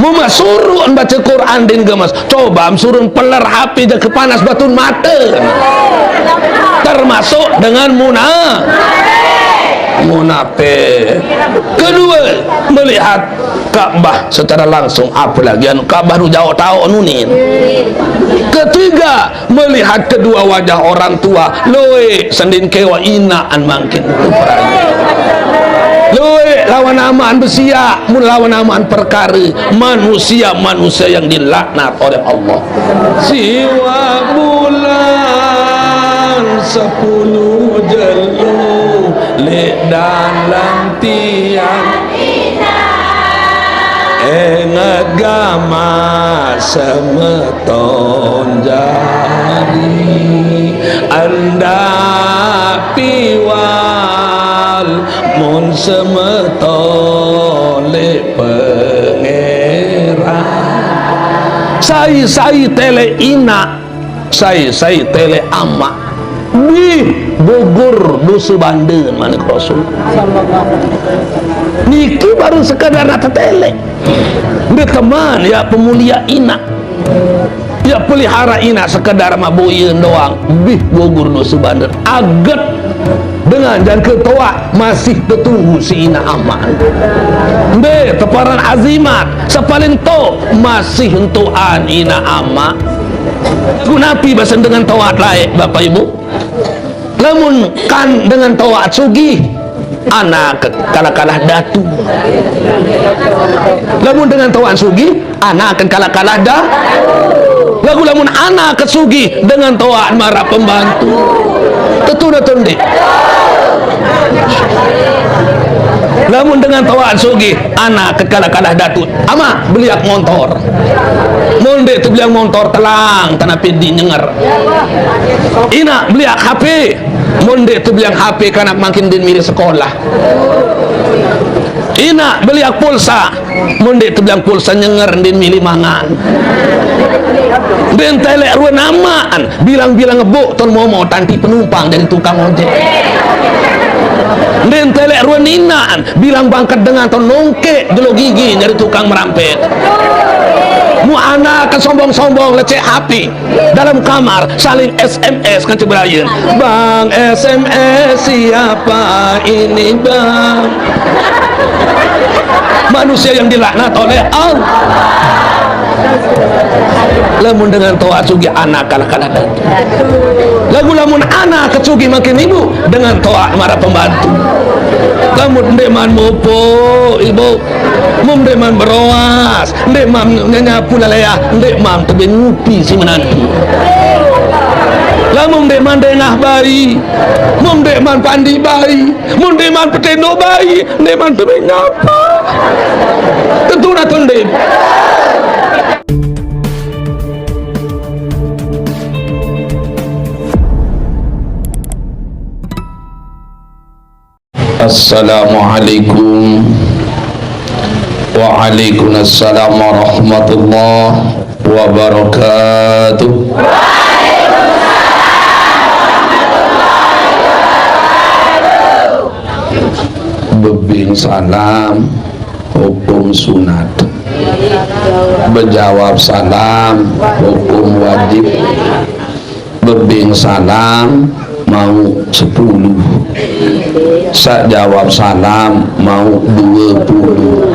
Muma suruh baca Quran din gemas. Coba suruh peler HP je kepanas batun mata. Termasuk dengan munafik. Kedua, melihat Ka'bah secara langsung, apalagi Ka'bah nu jauh tahu nunin. Ketiga, melihat kedua wajah orang tua, loe sendin kewa inaan mangkin. Loe lawan amaan besia, mun lawan amaan perkara manusia yang dilaknat oleh Allah. Siwa bulan 10 jelu le dalam tiang ngegama semeton jari anda piwal mun semeton le pangeran sai tele ina sai tele ama di Bogor dusu Bandeun manik Rasul niki baru sekadar nata tele dia teman ya pemulia ina ya pelihara ina sekadar maboyeun doang bih Bogor dusu Bandeun aget dengan dan ketua masih tertunggu si ina aman be teparan azimat sepalin to masih entuan ina ama kunapi basen dengan toat laik Bapak Ibu lamun kan dengan toat sugi anak kalah datu lamun dengan toat sugi anak akan kalah dah lamun anak kesugi dengan toat marah pembantu tetun deh lamun dengan toat sugi anak kalah datu ama beliak motor monde tu beliak motor telang tanah pedi nyenger ina beliak HP monde tu beliak HP kanak makin din miri sekolah ina beliak pulsa monde tu beliak pulsa nyenger din mili mangan den telek ruan amaan bilang-bilang ngebuk ton momo tanti penumpang dari tukang ojek den telek ruan inaan bilang bangkat dengan ton nongke jelo gigi dari tukang merampet mu anak kan sombong-sombong lecek HP dalam kamar saling SMS kan ceberayeun bang SMS siapa ini bang manusia yang dilaknat oleh Allah lamun dengan toat sugi anak kalah datu lamun anak kesugi makin ibu dengan toat marah pembantu lamun ndeman mopo ibu ndeman beroas ndeman nyapu lalea ndeman tebe ngupi si menantu lamun ndeman dengah bayi ndeman pandi bayi ndeman petendo bayi ndeman tebe nyapa tentu natundem. Assalamualaikum waalaikumsalam warahmatullahi wabarakatuh. Bebing salam hukum sunat, berjawab salam hukum wajib. Bebing salam mau 10, sak jawab salam mau 20,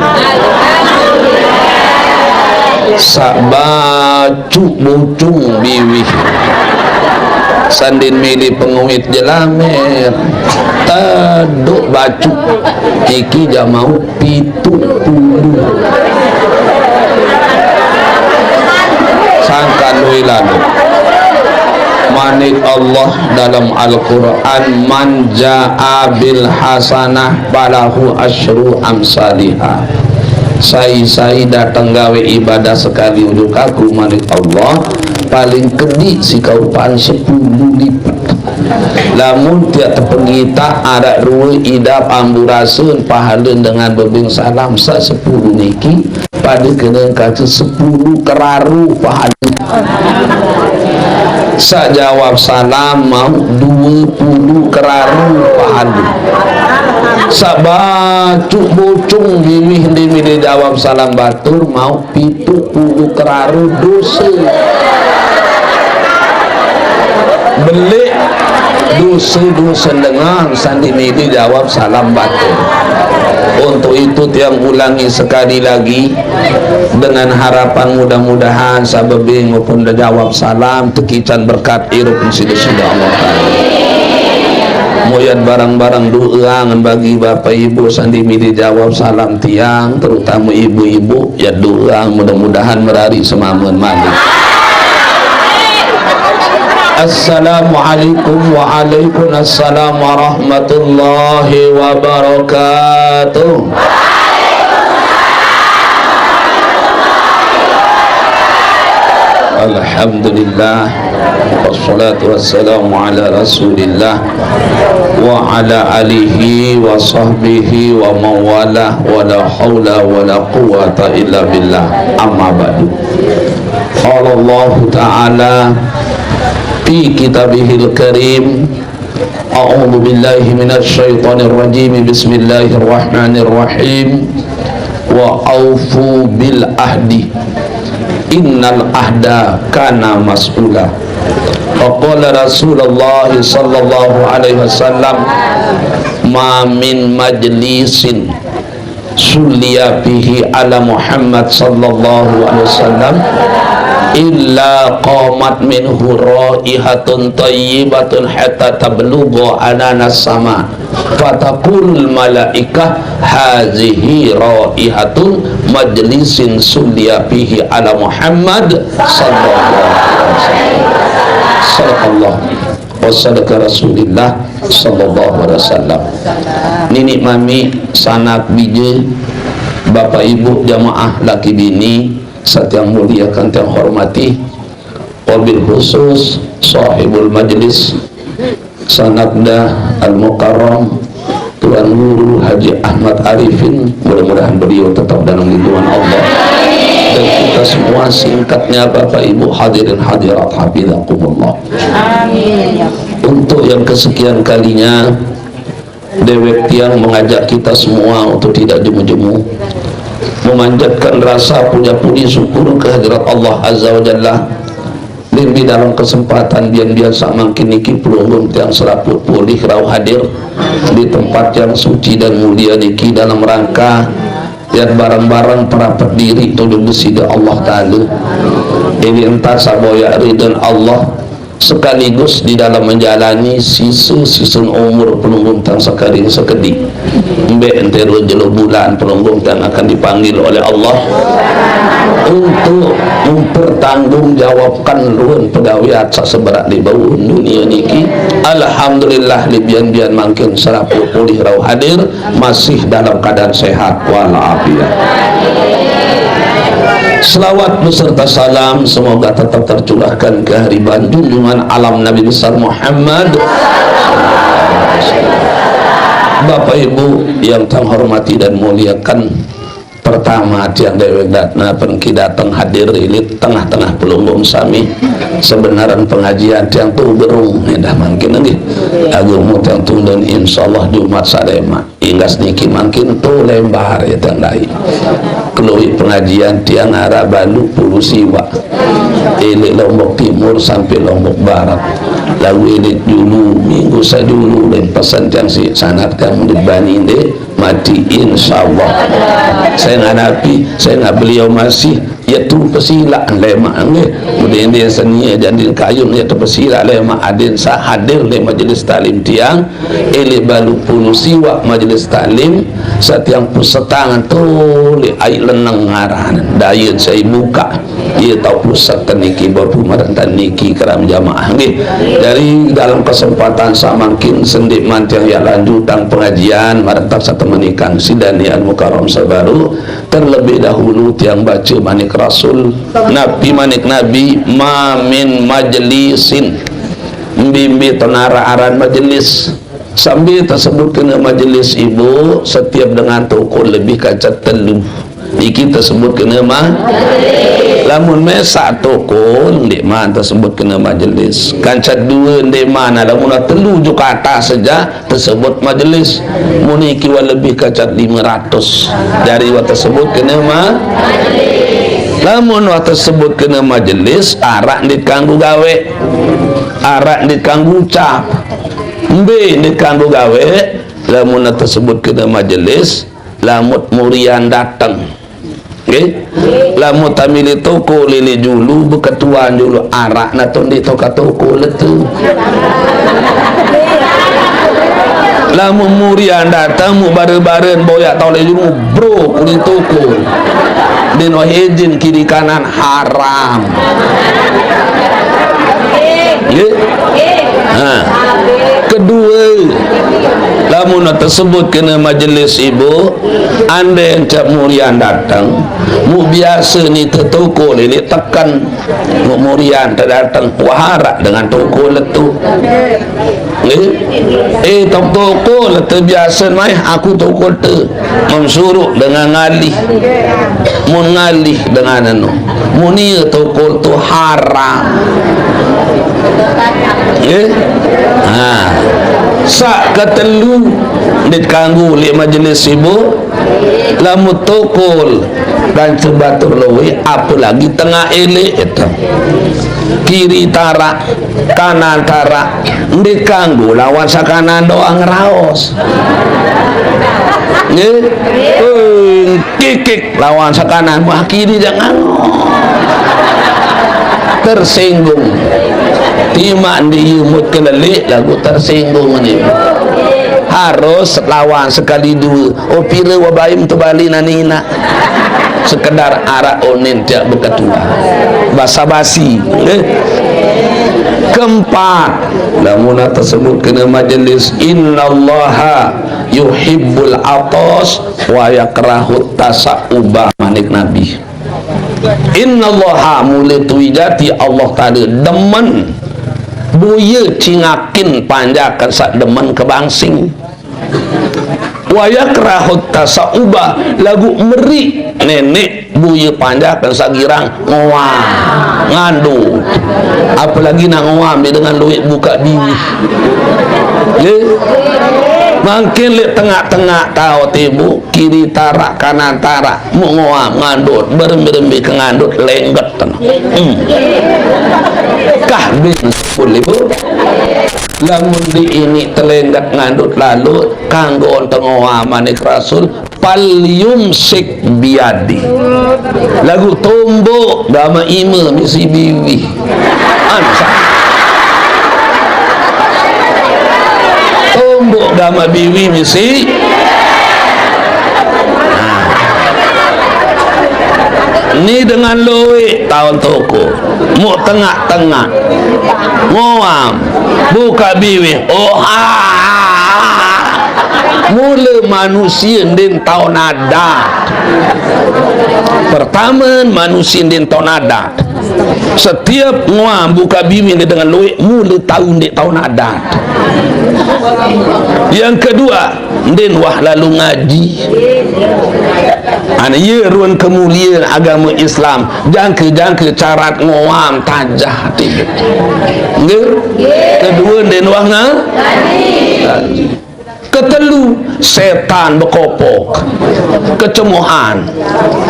sak baju bucung biwih sandin milih penguit jelamer taduk baju iki ja mau 70 sangkan wilalu manik Allah dalam Al-Quran man ja'a bil hasanah balahu asyru amsalihah. Sai datang gawe ibadah sekali uduk aku manik Allah paling kedi si kaupaan 10 lipat. Lamun tiap tepengita ada ruwe idap amburasun pahalun dengan bebing salam sa 10 niki pada kena kaca 10 keraru pahalun. Sa jawab salam mau 20 keraru pahala. Sa bacuk bocung gimih di jawab salam batur mau 70 keraru dosa. Beli dosa dengan sandi di jawab salam batur. Untuk itu tiang ulangi sekali lagi dengan harapan mudah-mudahan sababing maupun jawab salam tekican berkat irup sudah Allah Ta'ala. Moyat barang-barang doangan bagi bapak ibu sandi midi jawab salam tiang, terutama ibu-ibu ya doang mudah-mudahan merari semamun mandi. Assalamualaikum waalaikumsalam warahmatullahi wabarakatuh. Alhamdulillah wassalatu wassalamu ala rasulillah wa ala alihi wa sahbihi wa mawalah wa la hawla wa la quwata illa billah. Amma ba'du. Qala Allah ta'ala fi kitabihil karim, a'udzu billahi minasy syaithanir rajim, bismillahirrahmanirrahim, wa aufu bil ahdi innal ahda kana mas'ula. Qala Rasulullah sallallahu alaihi wasallam, ma min majlisin sulliya bihi ala Muhammad sallallahu alaihi wasallam illa qamat minhu raihatun tayyibatun hatta tablugha ananas sama fataqulul malaikah hazihi raihatun majlisin sulliya bihi ala Muhammad sallallahu alaihi wasallam. Wa sadaqa Rasulillah sallallahu alaihi wasallam. Nini mami sanak bije bapak ibu jamaah laki bini yang muliakan yang hormati, wabil khusus sahibul majlis sanadna al-mukarram Tuan Guru Haji Ahmad Arifin, mudah-mudahan beliau tetap dalam lindungan Allah dan kita semua singkatnya bapak ibu hadirin hadirat hafizakumullah. Amin. Untuk yang kesekian kalinya dewek tiang mengajak kita semua untuk tidak jemu-jemu memanjatkan rasa puja-puji syukur kehadirat Allah Azza wa Jalla lebih dalam kesempatan biar samakin niki pelunggum yang seraput pulih rau hadir di tempat yang suci dan mulia niki dalam rangka dan barang-barang perapat diri tuduh besida Allah Ta'ala ini entah saboya ridhan Allah sekaligus di dalam menjalani sisun umur penunggung tang sekali sekedik mbak entero jelo bulan penunggung tang akan dipanggil oleh Allah untuk mempertanggungjawabkan luhun pegawiat seberat di bawah dunia niki. Alhamdulillah libian makin serapul pulih rau hadir masih dalam keadaan sehat walafiat. Selawat beserta salam semoga tetap tercurahkan ke hariban junjungan alam Nabi besar Muhammad. Bapak Ibu yang terhormati dan muliakan, pertama tiang dewek datna penki datang hadir ini tengah-tengah pelunggum sami sebenaran pengajian tiang tu berung dah makin lagi agung tiang tundun insyaallah Jumat salema inggas niki makin tu lembar ya tiang lain kelui pengajian tiang arah Balu Pulu Siwa ini Lombok Timur sampai Lombok Barat lalu ini dulu minggu sadulu dan pesan tiang si sanatkan dibani ini mati insyaallah. Saya nggak nabi, saya nggak beliau masih ya tu pesila lema angge kemudian dia seni jadi kayun ya tu pesila lema adin sah hadir di majelis talim tiang ele Balu Pulu Siwa majelis talim setiang pusetangan tu li ai leneng ngaran dayun saya buka ia tahu pusat teniki baru marantan niki keram jamaah nggih dari dalam kesempatan samakin sendik mantiang ya lanjutan pengajian marantap satu menikang sidanian mukarram sabaru terlebih dahulu tiang baca manik rasul nabi manik nabi mamin majlisin bimbi tenara aran majelis sambil tersebut kena majelis ibu setiap dengan toko lebih kaca telu iki tersebut kena lamun mesak tokol di mana tersebut kena majlis, kancat dua di mana lamun telu juga atas saja tersebut majlis, muniki lebih kancat 500 dari waktu tersebut kena majlis. Lamun waktu tersebut kena majlis, arak dikanggu gawe, arak dikanggu cap, mbe dikanggu gawe. Lamun tersebut kena majlis, lamut murian datang. Okay? Lamun tamili toko lili julu beketuan dulu arak naton di toko letu. Lamun murian datang mu bare-baren boyak tau lili julu bro kuli toko. Dino hejin kiri kanan haram. Okay? Kedua, lamun tersebut kena majlis ibu, anda yang cap murian datang, mu biasa ni toko ini tekan mu murian datang wahara dengan toko letu. Toko letu biasa mai aku toko tu memsuruh dengan ngalih, mun ngalih dengan anu, muni toko tu haram. Sak ketelu dikanggu li majlis ibu, lamu tokol dan sebatur lewe, apalagi tengah elek itu kiri tarak kanan tarak dikanggu lawan sakanan doang raos kikik lawan sakanan wah kiri jangan tersinggung timak diumut kelelek lagu tersinggung ni harus lawan sekali dua opira wabaim tu bali nanina sekedar arak onin tiap berketua basa-basi keempat lamun tersebut kena majlis innallaha yuhibbul atas wa yakrahut tasa'ubah manik nabi innallaha mulai tuwijati Allah tadi demen buya cingakin panjakan sak demen kebangsing wa yakrahut tasa'ubah lagu meri nenek buya panjakan sak girang ngoam ngandut apalagi nak ngoam dia dengan duit buka biwi makin le tengah-tengah tahu tibu kiri tarak kanan tarak mu ngoam ngandut berembi-rembi ke ngandut lengget kah bisnis pun ibu lamun di ini telenggat ngandut lalu kanggo tengah manik rasul palyumsik biadi lagu tombok dama ima misi biwi ansa tombok dama biwi misi ni dengan loe tahun toko mu tengah-tengah ngoam buka biwi mula manusia din tahun adat pertama manusia din tahun adat setiap ngoam buka biwi dengan loe mula tahun di tahun adat yang kedua din wah lalu ngaji ana ye ruan kemuliaan agama Islam jangka carat ngoam tajah tiba kedua den wah ngaji ketelu setan berkopok kecemuhan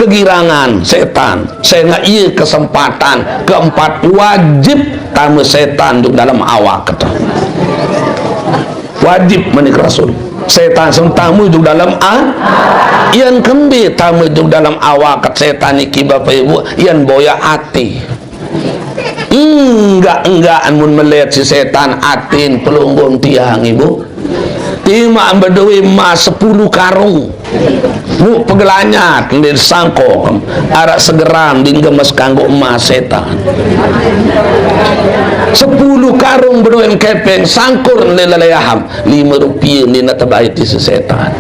kegirangan setan saya nak ia kesempatan keempat wajib tamu setan duduk dalam awak kata wajib menik rasul setan tamu duduk dalam yang kembi tamu duduk dalam awak setan iki bapak ibu yang boya hati enggak mun melihat si setan atin pelunggung tiang ibu timak berdui emas 10 karung mu pegelanyat di sangkok arak segeram di gemes kanggo emas setan 10 karung berdui kepeng sangkur lelayaham 5 rupiah ni nak terbaik di setan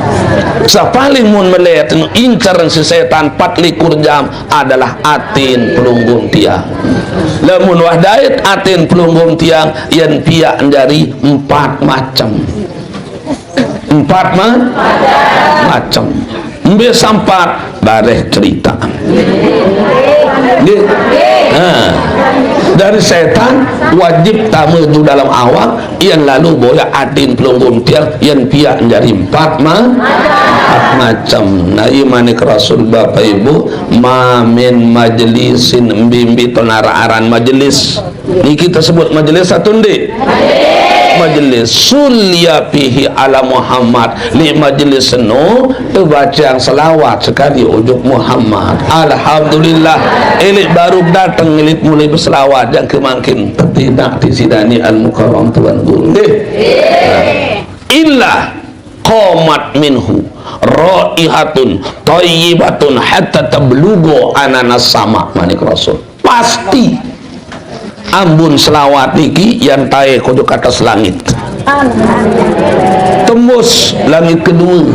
paling mun melihat incar si setan 24 jam adalah atin pelunggung tiang lamun wahdait atin pelunggung tiang yang pihak dari 4 macam 4 macam ambil sampat bareh cerita dari setan wajib tamu itu dalam awak yang lalu boleh adin pelunggum tiang yang pihak menjadi empat macam. Nah imani ke Rasul Bapak Ibu mamin majelisin bimbi tonara-aran majelis ini kita sebut majelis satu ndi majelis sulya pihi ala Muhammad li majelis no baca yang selawat sekali ujuk Muhammad. Alhamdulillah elit baru datang elit mulai berselawat yang kemakin tidak disidani al-mukarram tuan guru illa qamat minhu raihatun thayyibatun hatta tablugo ananas sama manik Rasul pasti ambun selawat niki yang tae kodok atas langit tembus langit kedua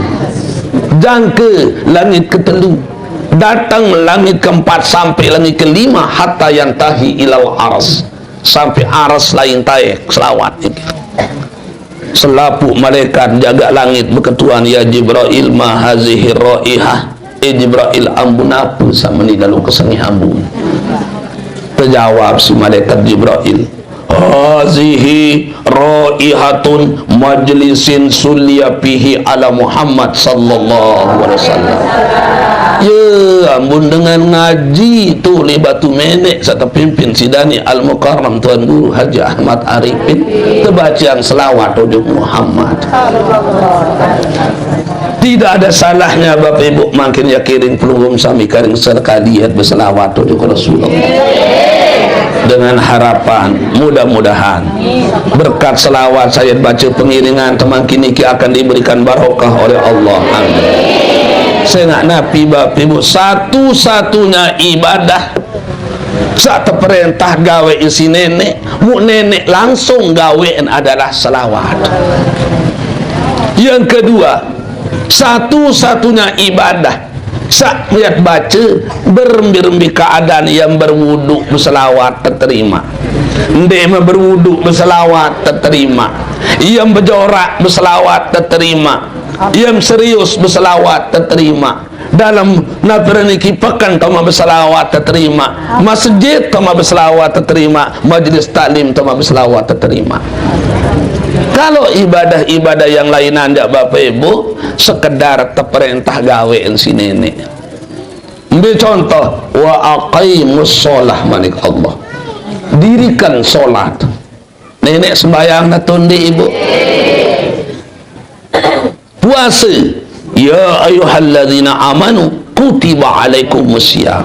jangka langit ketelu datang langit keempat sampai langit kelima hatta yang tahi ilal aras sampai aras lain tae selawat niki selapu malaikat jaga langit berketuan ya Jibril ma hazihi raihah Jibril ambun apa sama ni lalu keseni ambun terjawab si malaikat Jibril hazihi raihatun majlisin sulya pihi ala Muhammad sallallahu alaihi wasallam ya ambun dengan ngaji tu li batu menek serta pimpin sidani al-mukarram tuan guru Haji Ahmad Arifin terbaca yang selawat ujuk Muhammad. Tidak ada salahnya Bapak Ibu makin yakirin pelunggum sami karing serkaliat berselawat ujuk Rasulullah dengan harapan mudah-mudahan berkat selawat saya baca pengiringan teman kini akan diberikan barokah oleh Allah. Amin. Saya nak nabi Bapak Ibu satu-satunya ibadah saat perintah gawe isi nenek mu nenek langsung gawean adalah selawat. Yang kedua satu-satunya ibadah saat melihat baca berembi-rembi keadaan yang berwuduk berselawat terterima ndek berwuduk berselawat terterima yang berjorak berselawat terterima yang serius berselawat terterima dalam nafraniki pekan tama berselawat terterima masjid tama berselawat terterima majlis taklim tama berselawat terterima. Kalau ibadah-ibadah yang lain anda Bapak Ibu sekedar terperintah gawein si nenek ambil contoh wa aqimus sholah manik Allah dirikan sholat nenek sembahyang natundi ibu puasa ya ayyuhalladzina amanu kutiba alaikumusiyam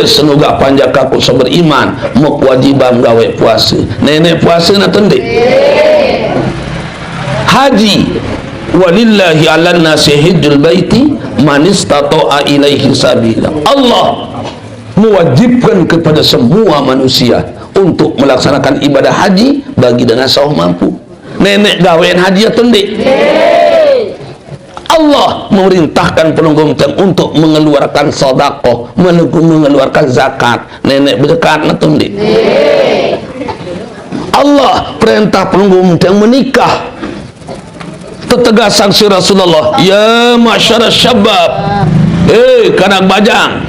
semoga panjakaku seberiman mukwajiban gawe puasa nenek puasa natundi haji walillahi ala nasi hijjul baiti man istata'a ilaihi sabila. Allah mewajibkan kepada semua manusia untuk melaksanakan ibadah haji bagi dengan sah mampu. Nenek gawean haji atau ndik? Allah memerintahkan penunggung untuk mengeluarkan sedekah, mengeluarkan zakat. Nenek berzakat atau ndik? Allah perintah penunggung menikah. Tetegasan si Rasulullah ya masyarakat syabab kanak bajang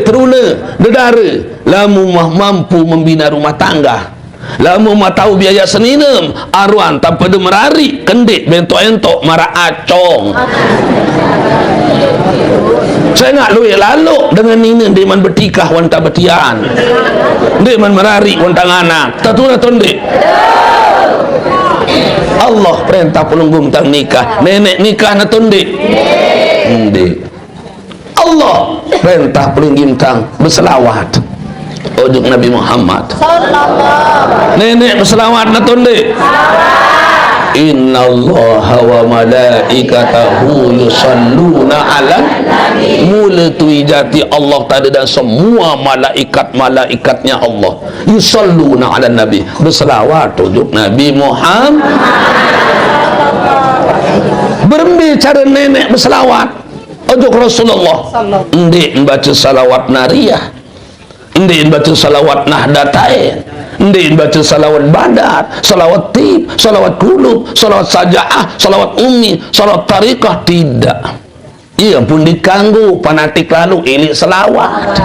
teruna dedara lamu mampu membina rumah tangga lamu tahu biaya seninem aruan tanpa de merari kendik bentok-entok marah acong saya nak luih lalu dengan ini deman bertikah wanta betian deman merari wanta anak tatuna tondik Allah perintah penunggung tang nikah nenek nikah natundi Allah perintah penunggung tang berselawat ujuk Nabi Muhammad nenek berselawat natundi innallaha wa malaikatahu yusalluna ala mula tuijati Allah tadi dan semua malaikat-malaikatnya Allah yusalluna ala nabi berselawat ujuk Nabi Muhammad berbicara nenek berselawat ujuk Rasulullah ndik membaca salawat nariyah ndik membaca salawat nahdatain ndik baca salawat badar, salawat tib, salawat kulub, salawat sajaah, salawat ummi, salawat tariqah, tidak. Ia pun diganggu fanatik lalu ini selawat.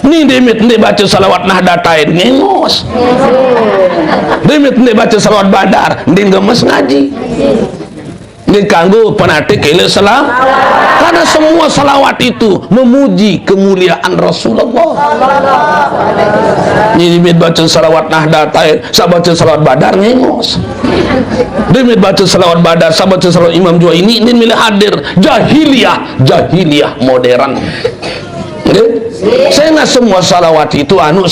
Ni demit ni baca salawat nahdatain ngengos. Demit ni baca salawat badar ndi gemes ngaji. Ndi kanggo penatik ile salam. Karena semua salawat itu memuji kemuliaan Rasulullah. Ni demit baca salawat nahdatain, sa baca salawat badar ngengos. Demit baca salawat badar, sa baca salawat Imam Juwaini ini milih hadir jahiliyah modern. Saya nggak semua salawat itu anu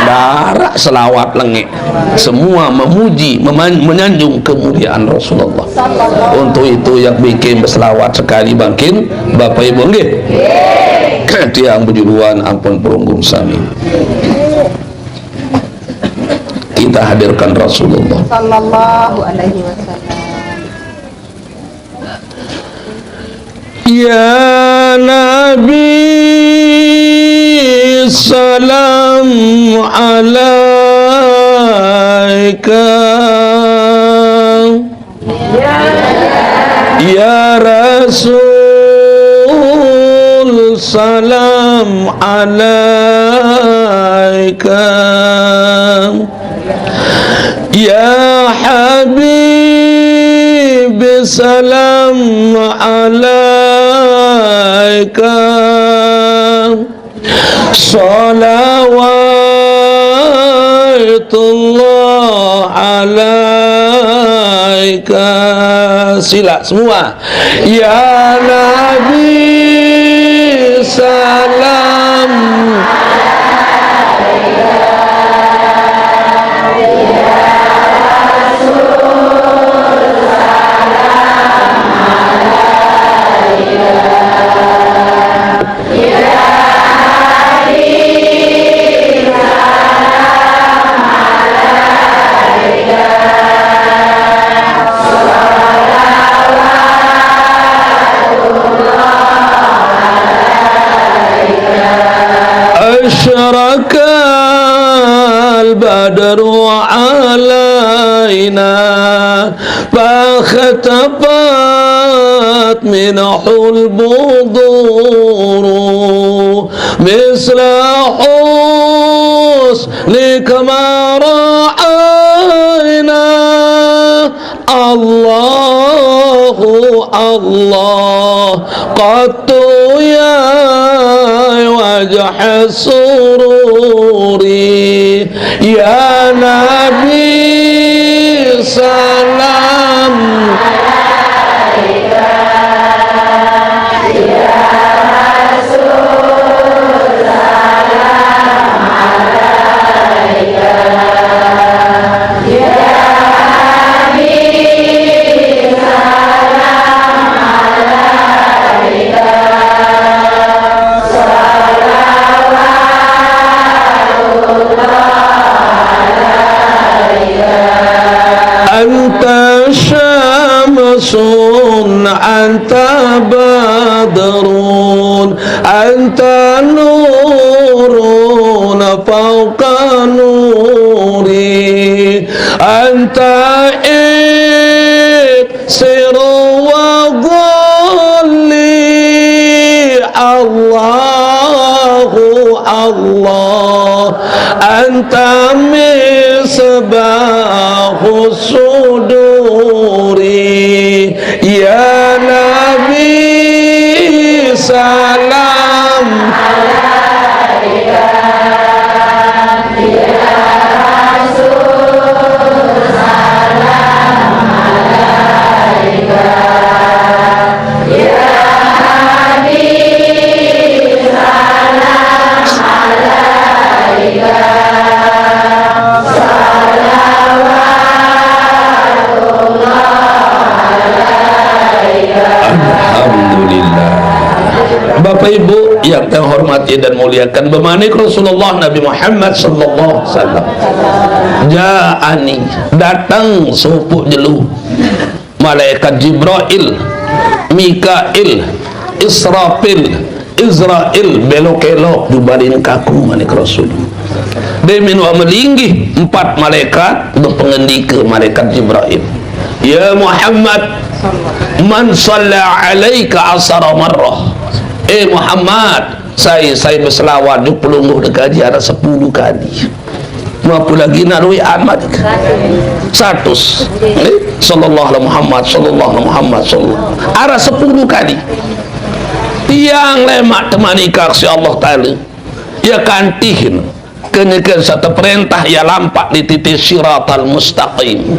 darah selawat lengek, semua memuji menyanjung kemuliaan Rasulullah. Untuk itu yang bikin berselawat sekali bangkin Bapak Ibu nggih tiang berjuruan ampun perunggung sami, kita hadirkan Rasulullah sallallahu alaihi wasallam. Ya Nabi salam alaika, ya Rasul salam alaika, ya Habib salam alaika, salawatullah alaika. Sila semua. Ya Nabi salam asyarakal badru alaina fakhatabat minahul buduru misla husnika ma ra'ayna. Allahu Allah qattu ya wajah sururi, ya Nabi salam alaika, ya Rasul salam alaika, ya Nabi salam alaika. Anta syamsun, anta badrun, anta nurun fawqa nuri, anta iksiru wa dhulli. Allahu Allah anta misbahu suduri, ya Nabi salam alaika, ya Rasul salam alaika, ya Nabi salam alaika. Alhamdulillah. Bapak Ibu yang saya hormati dan muliakan, bermanik Rasulullah Nabi Muhammad sallallahu alaihi wasallam. Ja'ani, datang sepupu jelu malaikat Jibril, Mikail, Israfil, Israel belok-elok jubalin kaku manik Rasul. Demin wa melinggi empat malaikat berpengendika malaikat Jibril. Ya Muhammad, man shalla alaika asara marrah. Muhammad, saya berselawat di pelungguh dekaji ada 10 kali. Apa lagi nak duit amat 100 sallallahu alaihi Muhammad sallallahu alaihi Muhammad sallallahu ada 10 kali. Tiang lemak temani kaksi Allah Ta'ala ya kantihin kenyakan satu perintah ya lampak di titik siratal mustaqim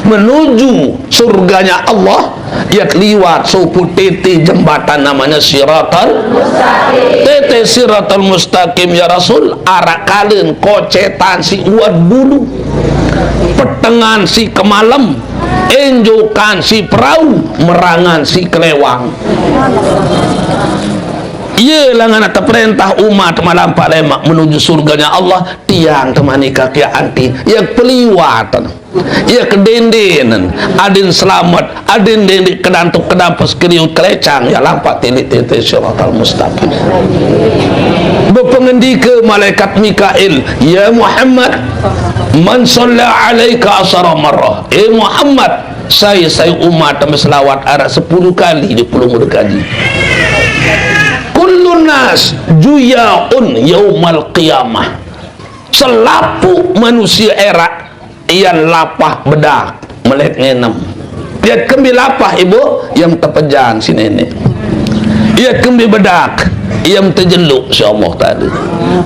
menuju surganya Allah ya liwat suku titik jembatan namanya siratal mustaqim. Titik siratal mustaqim ya Rasul arak kalian kocetan si uat bulu petengan si kemalam enjokan si perahu merangan si kelewang. Ia langan atas perintah umat melampak lemak menuju surganya Allah tiang temani kaki anti yang peliwatan ia kedendenan adin selamat adin dendik kedantuk kedampas keriut kelecang ya lampak titik-titik siratal mustaqim. Berpengendika malaikat Mikail ya Muhammad man shalla alaika asara marrah Muhammad saya umat berselawat arah 10 kali di pelungguh dekaji. Kullun nas juyaun yaumal qiyamah selapu manusia era yang lapah bedak melek ngenem dia kembi lapah ibu yang terpejan si nenek ia kembi bedak yang terjeluk insyaallah tadi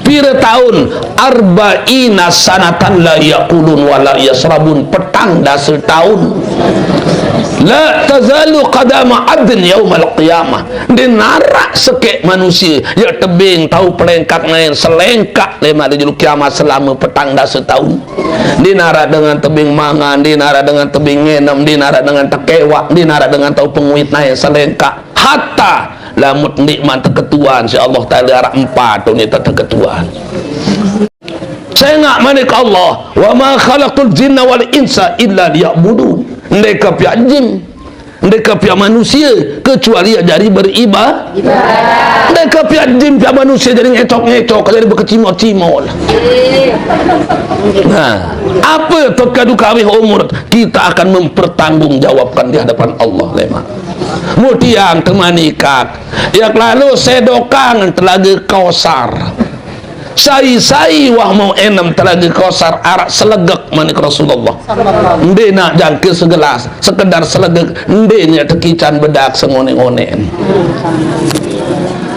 pira tahun arba'ina sanatan la yaqulun wa la yasrabun petang dasar tahun la tazalu qadama abdin yaumal qiyamah dinarak sekek manusia ya tebing tahu pelengkak lain selengkak lema di juluk kiamat selama petang dasar tahun dinarak dengan tebing mangan dinarak dengan tebing ngenem dinarak dengan tekewak dinarak dengan tahu penguit naik selengkak hatta lamut nikmat terketuan si Allah Ta'ala arah 4 ni terketuan. Saya nak manik Allah wa ma khalaqul jinna wal insa illa liya'budun. Mereka pihak jin, mereka pihak manusia kecuali jadi beribadah. Mereka pihak jin pihak manusia jadi ngecok-ngecok, jadi berkecimol-cimol. Nah, apa terkadu kawih umur kita akan mempertanggungjawabkan di hadapan Allah lemak. Mutiang temanikak yang lalu sedokang telaga kausar sai wah mau enam telaga kausar arak selegek manik Rasulullah nde nak jangkir segelas sekedar selegek nde nya tekican bedak sengone-ngonen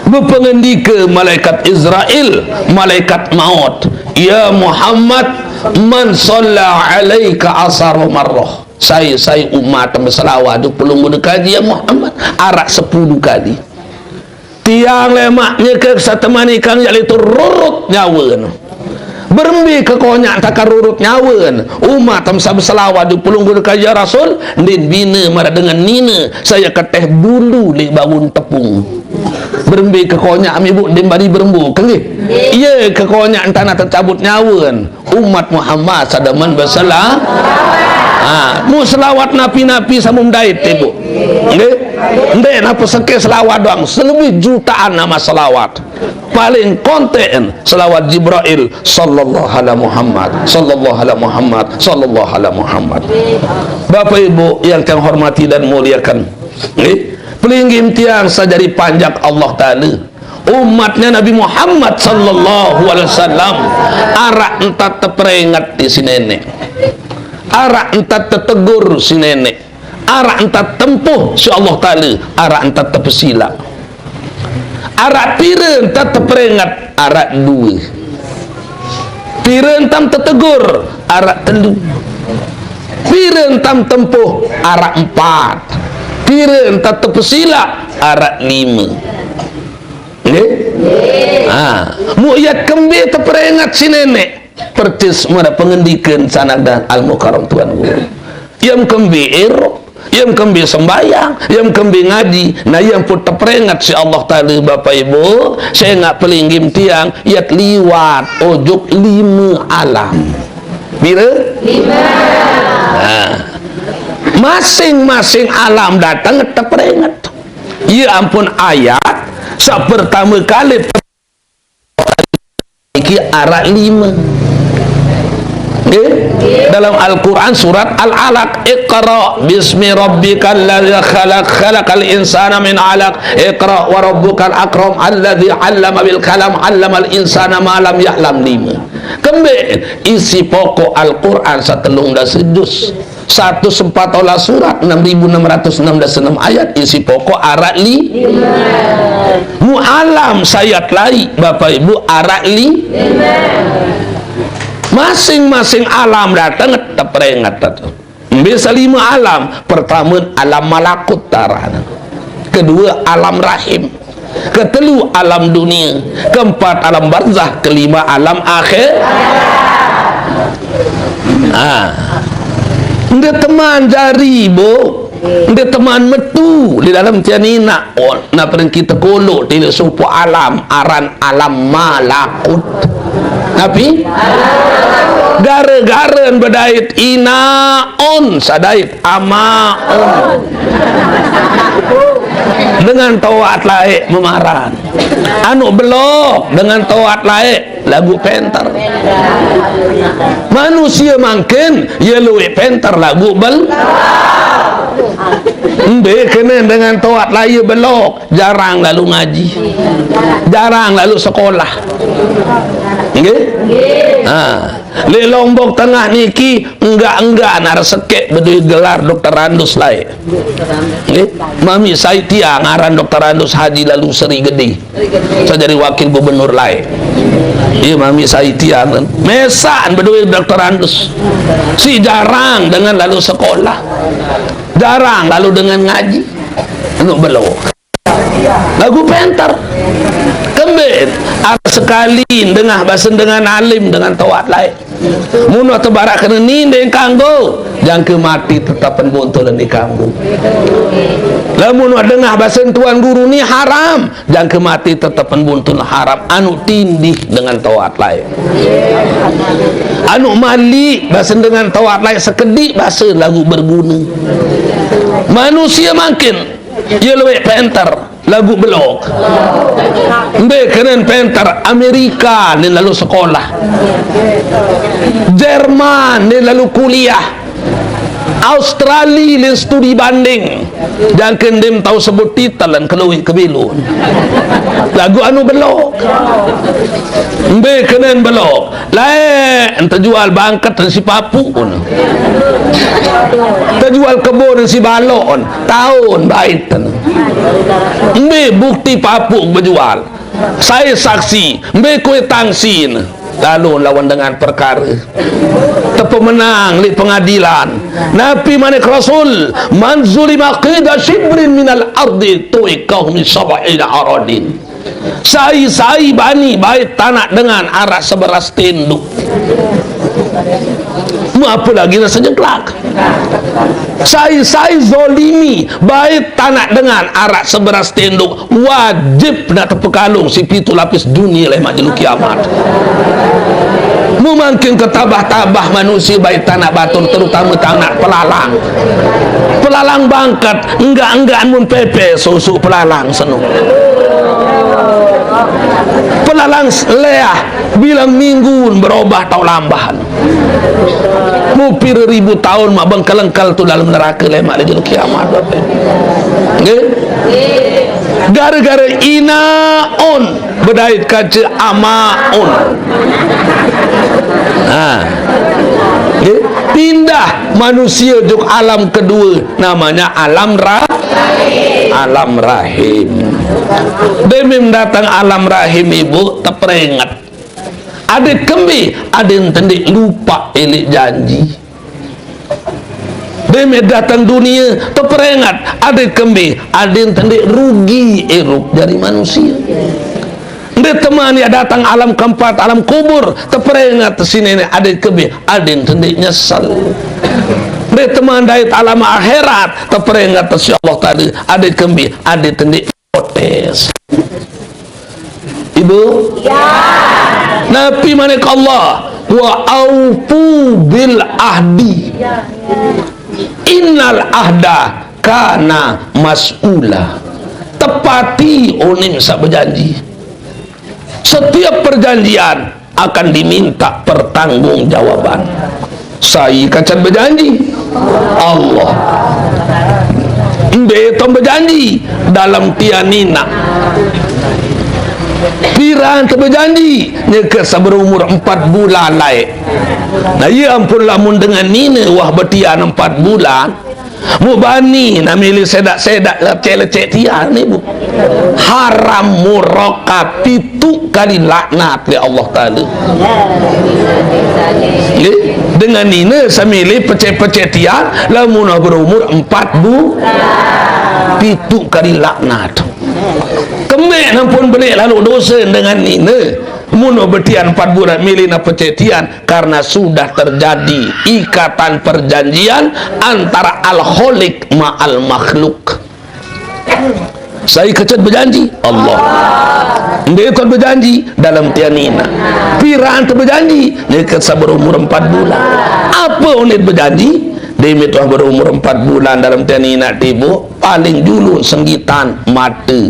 berpengendika malaikat Israel malaikat maut ya Muhammad man shalla alaika asar marrah saya umat berselawat di pelungguh dekaji ya Muhammad arak 10 kali tiang lemaknya ke satemanikan yaitu rurut nyawa berembi ke konyak takar rurut nyawa umat tamsa berselawat di pelungguh dekaji ya Rasul din bina marah dengan nina saya keteh bulu di bangun tepung berembi ke konyak ibu din bari berembu kengih iya ke konyak tanah tercabut nyawa umat Muhammad sadaman berselawat mu selawat napi-napi samum dait ibu nggih napa seke selawat doang selebih jutaan nama selawat paling konten selawat Jibril sallallahu alaihi Muhammad sallallahu alaihi Muhammad sallallahu alaihi Muhammad. Bapak Ibu yang saya hormati dan muliakan nggih pelinggim tiang sajari panjak Allah Ta'ala umatnya Nabi Muhammad sallallahu alaihi wasallam arak entat terperingat di si nenek arak entat tertegur si nenek arak entat tempuh si Allah Ta'ala arak entat terpesila arak pira entat terperingat arak 2 pira entam tertegur arak 3 pira entam tempuh arak 4 pira entat terpesila arak 5 mu'yat kembir terperingat si nenek percis mana pengendikan sanad dan al-mukarram Tuhan yang kembir yang kembir sembayang yang kembir ngaji nah yang pun terperingat si Allah Ta'ala Bapak Ibu saya nak pelinggim tiang yat liwat ojuk 5 alam bila 5 masing-masing alam datang terperingat ya ampun ayat pertama kali iki arak 5 Dalam Al-Quran surat Al-Alaq, Iqra bismi rabbikal ladzi khalaq, khalaqal insana min 'alaq, Iqra wa rabbukal akram alladzi 'allama bil kalam 'allamal insana ma lam ya'lam. 5 kembali isi pokok Al-Quran satelung dah sejus 114 surat 6666 ayat isi pokok arak li mu'alam sayat lai Bapak Ibu arak li masing-masing alam datang terperingat tu. Bisa 5 alam. Pertama alam malakut tarana, kedua alam rahim, ketelu alam dunia, keempat alam barzah, kelima alam akhir. Dia teman jari bu, dia teman metu di dalam tiani nak pernah kita kolok tidak supu alam aran alam malakut. Tapi gara-gara berdait inaon sadait amaon dengan tawat laik memaran anu belok dengan tawat laik lagu penter manusia makin yelui penter lagu bel kena dengan tawat laik belok jarang lalu ngaji, jarang lalu sekolah. Di Lombok Tengah niki enggak nara sekek berdui gelar Dr. Randus lain. Mami saya tiang ngaran Dr. Randus Haji lalu Seri Gede. Saya jadi wakil gubernur lain. Iya mami saya tiang mesan berdui Dr. Randus. Si jarang dengan lalu sekolah, jarang lalu dengan ngaji. Untuk belok lagu penter kembali sekali dengah basen dengan alim dengan tawat lain muno tebarak kena ni dengan kanggo jangka mati tetapan bontolan di kampung lamun dengah basen tuan guru ni haram jangka mati tetapan bontolan haram anu tindih dengan tawat lain anu mali basen dengan tawat lain sekedik bahasa lagu berguna manusia makin dia lebih penter lagu belok keren penter Amerika ni lalu sekolah, Jerman ni lalu kuliah, Australia ni studi banding dan kendim tahu sebut titalan keluih kebilun lagu anu belok kenen belok lain terjual bangkat dan si papu terjual kebun dan si balon tahun baik bukti papu berjual saya saksi kue tangsin lalu lawan dengan perkara terpemenang di pengadilan Nabi manik Rasul man zulima qida shibrin minal ardi tu'ikahu min sab'ina aradin sai bani baik tanah dengan arah 11 tinduk apa lagi rasa jengklak sai zolimi baik tanah dengan arah 11 tinduk wajib nak terpekalung si pitu lapis dunia leh majlis kiamat mungkin ketabah-tabah manusia baik tanah batur terutama tanah pelalang bangkat enggak mun pepe susu pelalang senung pelalang leah bilang mingguan berubah tau lambahan mupir 1000 tahun mak bengkelengkal tu dalam neraka lemak lagi kiamat gara-gara inaon berdait kaca amaon pindah manusia juk alam kedua namanya alam rahim demim datang alam rahim ibu terperingat ada kembi ada yang tendik lupa elik janji demim datang dunia terperingat ada kembi ada yang tendik rugi eruk dari manusia dia teman dia datang alam keempat alam kubur terperingat sini ada kembi ada yang tendik nyesal dia teman dari alam akhirat terperingat si Allah tadi ada kembi ada tendik protes ibu ya Nabi manik Allah wa aufu bil ahdi innal ahda kana mas'ula tepati onim sak berjanji setiap perjanjian akan diminta pertanggungjawaban. Saya kacat berjanji Allah, beton berjanji dalam tianina Piran berjanji nyeke berumur 4 bulan lain. Nah ya ampun, lamun dengan nina wah betian 4 bulan mubani nak milih sedak-sedak lecek-lecek tian ni bu. Haram muraka pitu kali laknat oleh Allah Ta'ala. Dengan nina samilih pecek-pecek tian lamun berumur 4 bulan pitu kali laknat. Kemek nampun benih lalu dosa dengan nina muno betian 4 bulan milih na pecetian karena sudah terjadi ikatan perjanjian antara al-khaliq ma'al makhluk. Saya kecat berjanji Allah, dia ikut berjanji dalam tianina Piran berjanji dia kecat berumur 4 bulan. Apa unit berjanji dia itu berumur 4 bulan dalam tianina tibu paling dulu senggitan mata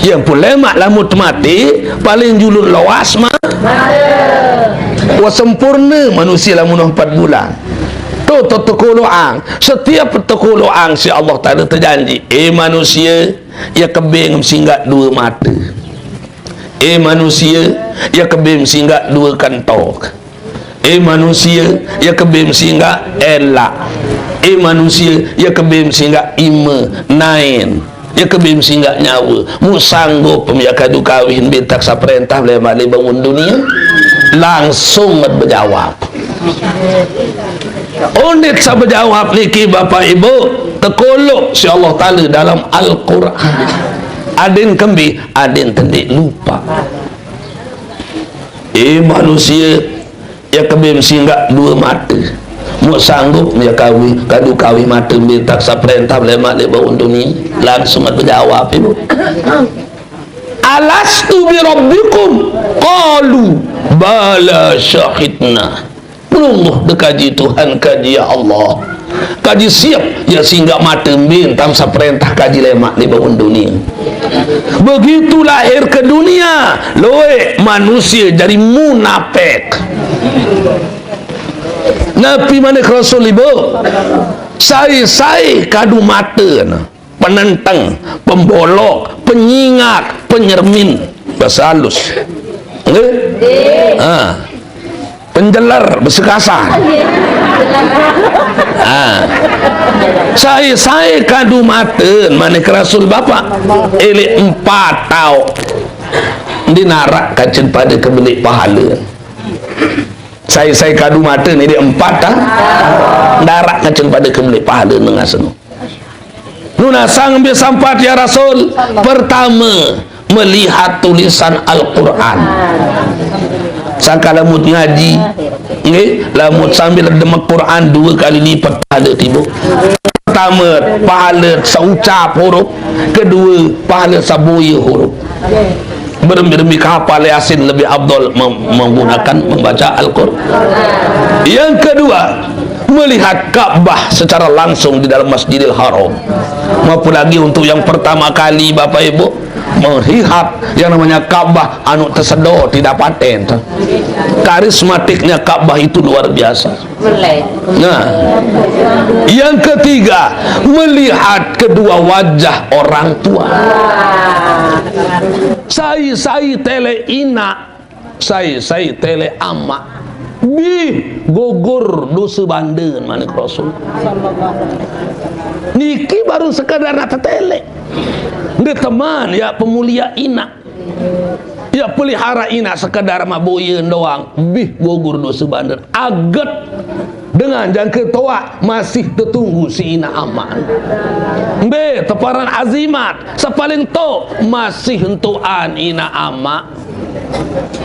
yang pun lemak lamut mati paling dulu lawas mah wasempurna manusia lamun 4 bulan tu tekuluang. Setiap tekuluang si Allah Ta'ala terjanji manusia ya kebing singgah 2 mata, manusia ya kebing singgah 2 kantok, manusia ya kebim singgah elak, manusia ya kebim singgah ima nain, ya kebim singgah nyawa mu sanggup ya kadu kawin bintak sa perintah boleh balik bangun dunia langsung berjawab. Unit sa berjawab niki bapak ibu tekolok si Allah Ta'ala dalam Al-Quran. Adin kembi adin tendik lupa manusia ya kebim singgah 2 mata mu sanggup ya kawi kadu kawi mata minta sa perintah boleh balik bangun dunia langsung berjawab ibu. Alastu bi rabbikum qalu bala syahidna. Belum dekaji Tuhan kaji ya Allah kaji siap ya singgah mata bintang sa perintah kaji lemak di bangun dunia. Begitu lahir ke dunia loe manusia jadi munafik. Nabi mana Rasul ibu saya kadu mata penentang, pembolok, penyingat, penyermin bahasa halus penjelar bahasa kasar. Saya kadu mata mana Rasul bapak elek 4 tahun dinarak kacen pada kebelik pahala. Saya kadu mata ni dia 4 tahun darak kacen pada kebelik pahala dengan senu nuna sang ambil sampat ya Rasul. Pertama melihat tulisan Al-Quran. Sangka lamut ngaji lamut sambil demak Quran 2 kali lipat pahala tiba. Pertama pahala saucap huruf, kedua pahala sabuya huruf. Bermi kapal Yasin lebih afdal menggunakan membaca Al-Quran. Yang kedua melihat Ka'bah secara langsung di dalam Masjidil Haram. Maupun lagi untuk yang pertama kali bapak ibu melihat yang namanya Ka'bah anu tersedot tidak paten. Karismatiknya Ka'bah itu luar biasa. Nah, yang ketiga melihat kedua wajah orang tua. Saya tele ina, saya tele ama gugur dosa bandeun manik Rasul. Niki baru sekadar nak tetele. Dia teman ya pemulia ina. Ya pelihara ina sekadar maboyeun doang. Gugur dosa bandeun. Aget dengan jangka toa masih tertunggu si ina aman. Teparan azimat sepaling to masih hentuan ina ama.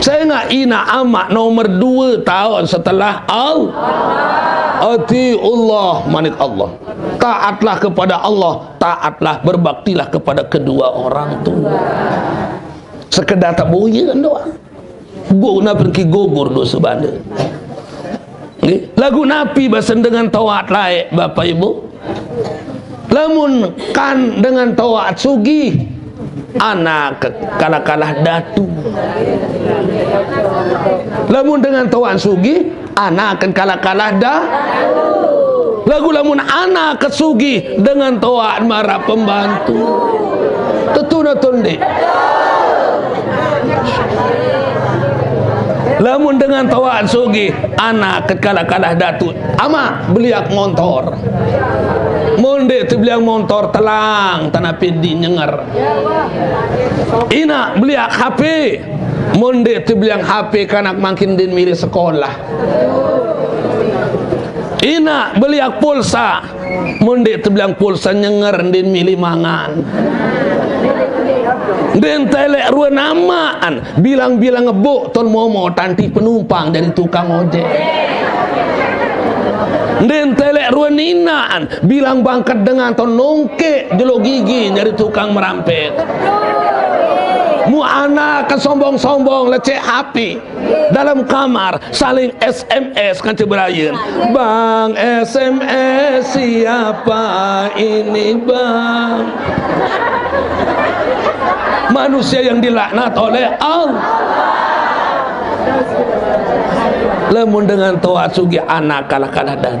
Saya nak ina ama nomor 2 tahun setelah Allah. Atiullah manik Allah. Taatlah kepada Allah, taatlah berbaktilah kepada kedua orang tua. Sekedar tak boyeun doang. Guna pergi gugur dosa bandeun. Lagu Nabi basen dengan taat laik bapak ibu. Lamun kan dengan taat sugih anak kalah-kalah datu. Lamun dengan tuan sugi, anak akan kalah-kalah dah. Lagu lamun anak kesugi dengan tuan marah pembantu. Tentu tunde. Lamun dengan tuan sugi, anak kalah-kalah datu. Ama beliak motor. Monde tu beliak motor telang tanah pedi nyengar. Ina beliak HP. Monde tu beliak HP kanak makin din milih sekolah. Ina beliak pulsa. Monde tu beliak pulsa nyengar din milih mangan. Den telek rua namaan bilang-bilang ngebuk ton momo tanti penumpang dari tukang ojek. Den telek rua ninaan bilang bangkat dengan ton nongke jelo gigi dari tukang merampet. Mu anak kan sombong-sombong lecek HP dalam kamar saling SMS kan ceberayan. Bang SMS siapa ini bang? Manusia yang dilaknat oleh Allah. Lamun dengan toat sugi anak kalah-kalah dan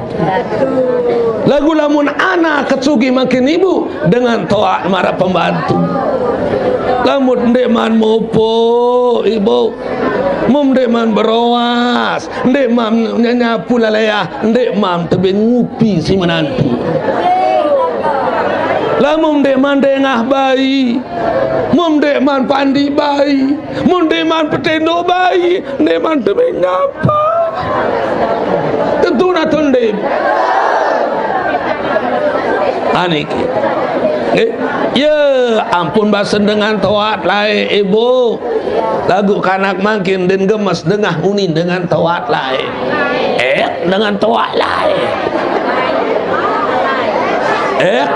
lagu lamun anak kesugi makin ibu dengan toat marah pembantu. Lamun ndek man mopo ibu mum ndek man berawas ndek mam nyapu lalaya ndek mam tebe ngupi si menantu. Lamun ndek man dengah bayi mum ndek man pandi bayi mum ndek man petendo bayi ndek man tebe ngapa tentu na tunde aniki. Ya ampun basen dengan toat lain ibu lagu kanak makin dan gemes dengah unin dengan toat lain dengan toat lain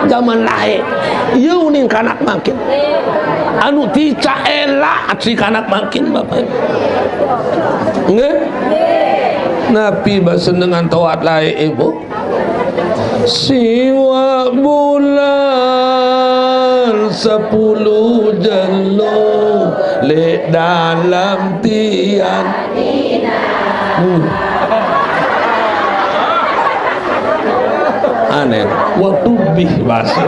zaman lain ya unin kanak makin anu tica elak si kanak makin bapak nge napi basen dengan toat lain ibu siwa bulan 10 jelo le dalam tian aneh waktu bih bahasa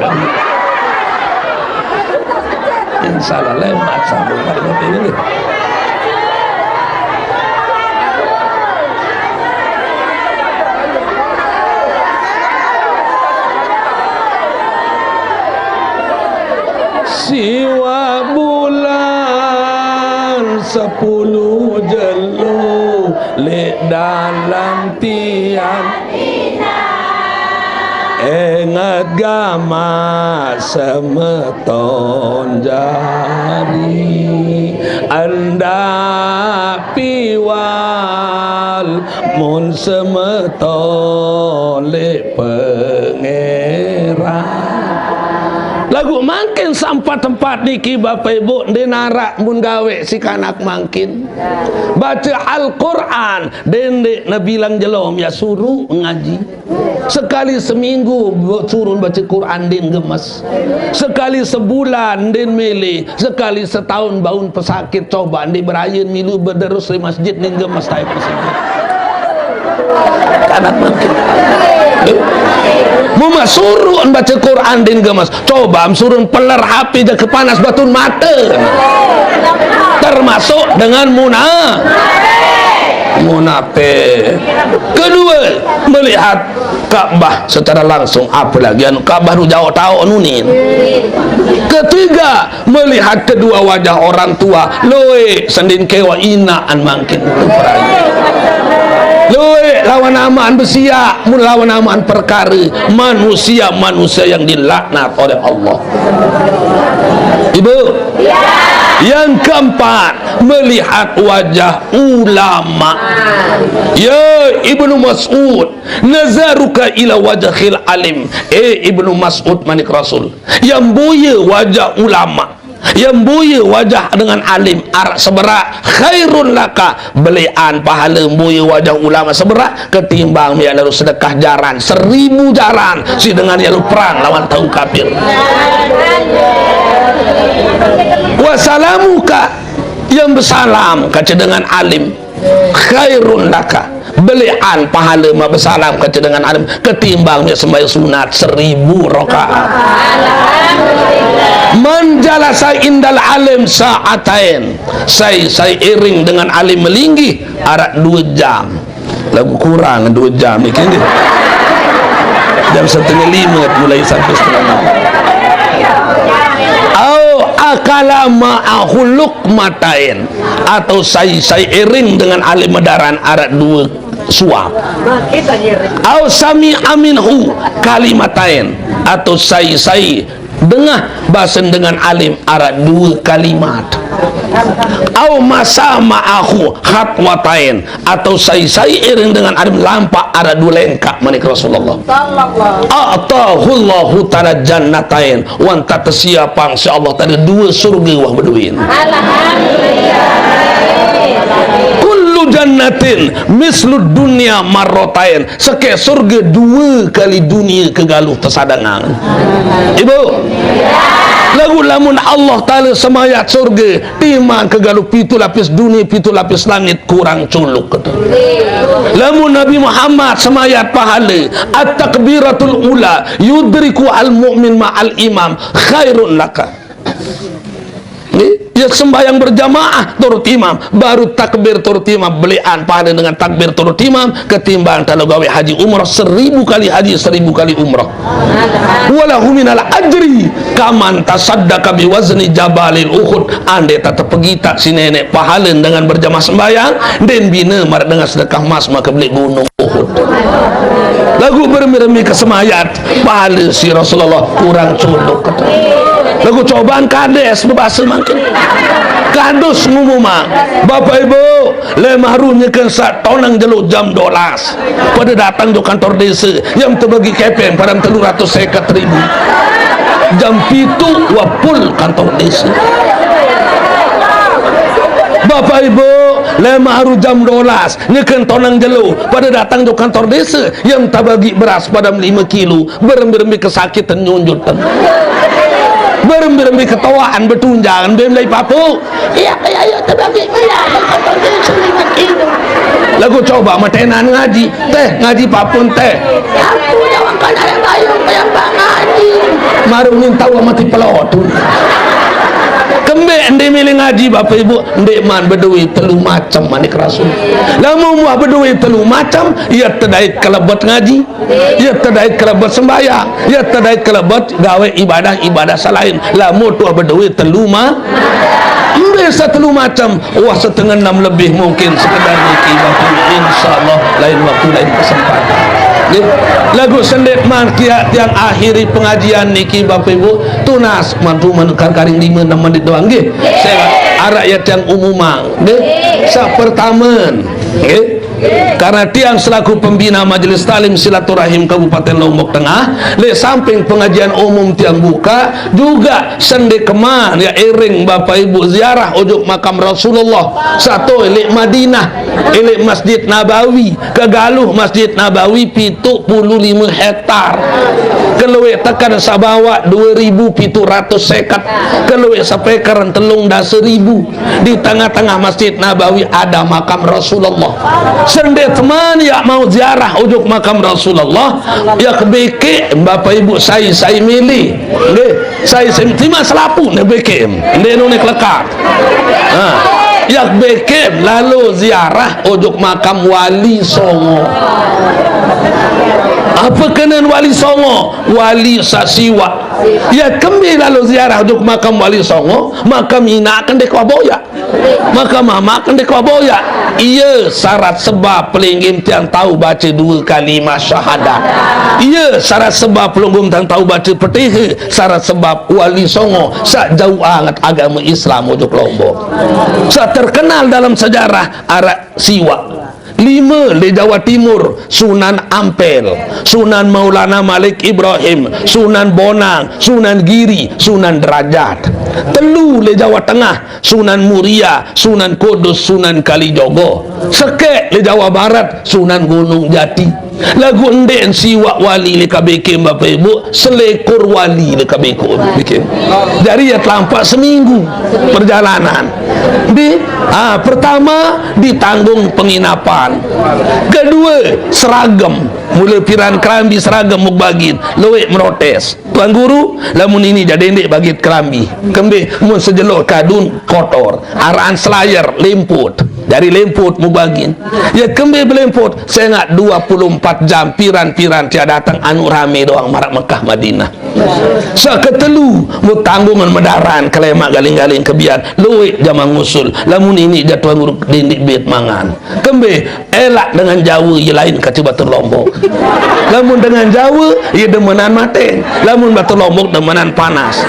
insalah lemat sama ini. Siwa bulan 10 jelo le dalam tiang ingat gama semeton jari anda piwal mun semeton le pangeran. Lagu makin sampai tempat niki bapak ibu dinarak mun gawe si kanak makin baca Al-Quran dendek nabilang jelom ya suruh ngaji sekali seminggu suruh baca Quran din gemes sekali sebulan din milih sekali setahun baun pesakit coba di berayan milu berderus di masjid din gemes tayo pesakit kanak makin Mama suruh baca Quran din gemas coba suruh peler HP je kepanas batun mata termasuk dengan munafik. Kedua melihat Ka'bah secara langsung apalagi Ka'bah nu jauh tahu nunin. Ketiga melihat kedua wajah orang tua loe sendin kewa inaan mangkin loe lawan amaan besia mun lawan amaan perkara manusia yang dilaknat oleh Allah. Ibu ya. Yang keempat melihat wajah ulama. Ya Ibnu Mas'ud nazaruka ila wajhil alim. Ibnu Mas'ud manik Rasul yang buya wajah ulama yang buya wajah dengan alim arak seberak khairun laka, belian pahala buya wajah ulama seberak ketimbang dia lalu sedekah jaran 1000 jaran si dengan dia lalu perang lawan kaum kafir. Wasalamuka, yang bersalam kaca dengan alim khairun laka, belian pahala ma bersalam kaca dengan alim ketimbang dia sembahyang sunat 1000 rakaat. Menjalasa indal alim sa'atain, saya iring dengan alim melinggi arak 2 jam. Lagu kurang 2 jam ni kini jam 4:30 mulai sampai 4:30. Au akala ma'ahu luqmatain, atau saya iring dengan alim medaran arak 2 suap. Au sami aminhu kalimatain, atau saya dengah bahasan dengan alim arak 2 kalimat. Au masa ma'ahu khatwatain, atau saya iring dengan alim lampak arak 2 lengkap manik Rasulullah. A'tahullahu ta'ala jannatain, wan tak tersiapang si Allah tadi 2 surga wah berduin. Alhamdulillah. Kullu jannatin mislu dunia marrotain, seke surga 2 kali dunia kegaluh tersadangan. Ibu lagu lamun Allah Ta'ala semayat surga timan kegaluh 7 lapis dunia 7 lapis langit kurang culuk kata. Lamun Nabi Muhammad semayat pahala at-takbiratul ula yudriku al-mu'min ma'al imam khairun laka. Ya sembahyang berjamaah turut imam, baru takbir turut imam, belian pahala dengan takbir turut imam ketimbang kalau gawe haji umrah 1000 kali haji 1000 kali umrah. Walahu minal ajri kaman tasaddaqa biwazni jabalil Uhud, ande tak pergi tak si nenek pahala dengan berjamaah sembahyang dan bina mar dengan sedekah mas maka beli gunung Uhud. Lagu bermi-remi kesemayat pahala si Rasulullah kurang culuk kata. Lagu cobaan kades berbahasa makin kadus ngumuma Bapak Ibu le mahrunya kan saat tonang jeluk jam 12 pada datang do kantor desa yang terbagi kepeng pada 350.000 jam 7 wapul kantor desa. Bapak Ibu le mahru jam 12 nyekan tonang jeluk pada datang do kantor desa yang terbagi beras pada 5 kilo berembi-rembi kesakitan nyunjutan berembi-rembi ketawaan bertunjangan belai papu iya ayo terbagi lagu coba matenan ngaji teh ngaji papun teh aku jawabkan ada bayung kayak Pak ngaji maru minta wa mati pelotun kembe ndek milih ngaji Bapak Ibu ndek man bedui 3 macam manik Rasul lamun muah bedui 3 macam ia tedai kelebet ngaji ia tedai kelebet sembahyang ia tedai kelebet gawe ibadah selain lamun tuah bedui 3 mbe 1 macam wah 5:30 lebih mungkin sekedar niki Bapak insyaallah lain waktu lain kesempatan. Lagu sendet man kia tiang akhiri pengajian niki Bapak Ibu tunas mantu menukar karing 5-6 menit doang nggih. Saya arah ya tiang umumang nggih. Sa pertama nggih karena tiang selaku pembina Majelis Talim Silaturahim Kabupaten Lombok Tengah le samping pengajian umum tiang buka juga sende keman ya iring Bapak Ibu ziarah ujuk makam Rasulullah satu ilik Madinah ilik Masjid Nabawi kegaluh Masjid Nabawi 75 hektar keluwe tekan sabawa 2.700 sekat keluwe sampai keren telung dah 1.000 di tengah-tengah Masjid Nabawi ada makam Rasulullah sende teman ya mau ziarah ujuk makam Rasulullah ya kebeke Bapak Ibu saya milih nggih saya terima selapu ne beke ndek nu nek lekat ya beke lalu ziarah ujuk makam Wali Songo. Apa kenan Wali Songo? Wali Sasiwa. Ya kembi lalu ziarah ujuk makam Wali Songo, makam ina akan dekaboya. Maka mama akan dekaboya. Iya syarat sebab pelinggim tiang tahu baca 2 kalimah syahadat. Iya syarat sebab pelunggum tiang tahu baca petiha. Syarat sebab Wali Songo sak jauh angat agama Islam ujuk Lombok. Sak terkenal dalam sejarah arak siwa. 5 di Jawa Timur, Sunan Ampel, Sunan Maulana Malik Ibrahim, Sunan Bonang, Sunan Giri, Sunan Derajat. 3 di Jawa Tengah, Sunan Muria, Sunan Kudus, Sunan Kalijogo. Sekek di Jawa Barat, Sunan Gunung Jati. Lagu enden siwak wali le kabeke Bapak Ibu, selekor wali le kabeko bikin. Jadi ya telampak seminggu perjalanan. Pertama ditanggung penginapan. Kedua seragam, mula piran kerambi seragam mubagin, lewek merotes. Tuan guru, lamun ini jadi ndek bagit kerambi. Kembe mun sejelok kadun kotor, arahan selayar lemput. Dari lemput mubagin. Ya kembe belemput, saya ingat 24 jam piran-piran tiada datang anu rame doang marak Mekah Madinah. Seketelu mu tanggungan medaran kelemak galing-galing kebian luwek jamang ngusul. Lamun ini jatuh nguruk dindik bet mangan. Kembe elak dengan Jawa ye lain kati Batu Lombok. Lamun dengan Jawa ye demenan mateng, lamun Batu Lombok demenan panas.